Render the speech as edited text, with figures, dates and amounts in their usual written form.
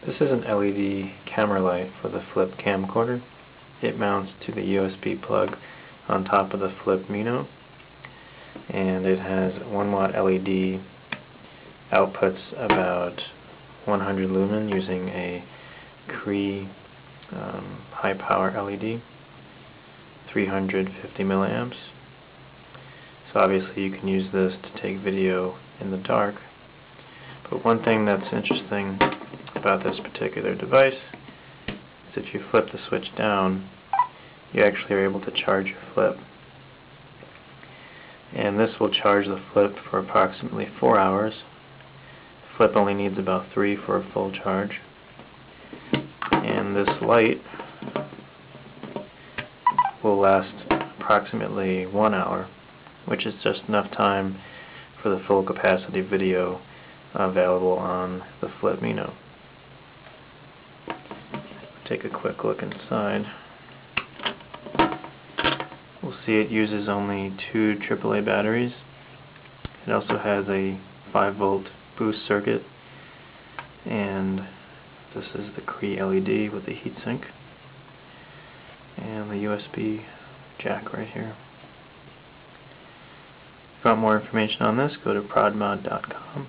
This is an LED camera light for the Flip Camcorder. It mounts to the USB plug on top of the Flip Mino, and it has 1 watt LED, outputs about 100 lumen using a Cree high power LED, 350 milliamps. So obviously you can use this to take video in the dark. But one thing that's interesting about this particular device is if you flip the switch down, you actually are able to charge your flip. And this will charge the flip for approximately 4 hours. The flip only needs about 3 for a full charge. And this light will last approximately 1 hour, which is just enough time for the full capacity video available on the Flip Mino. Take a quick look inside. We'll see it uses only 2 AAA batteries. It also has a 5-volt boost circuit, and this is the Cree LED with the heatsink and the USB jack right here. If you want more information on this, go to prodmod.com.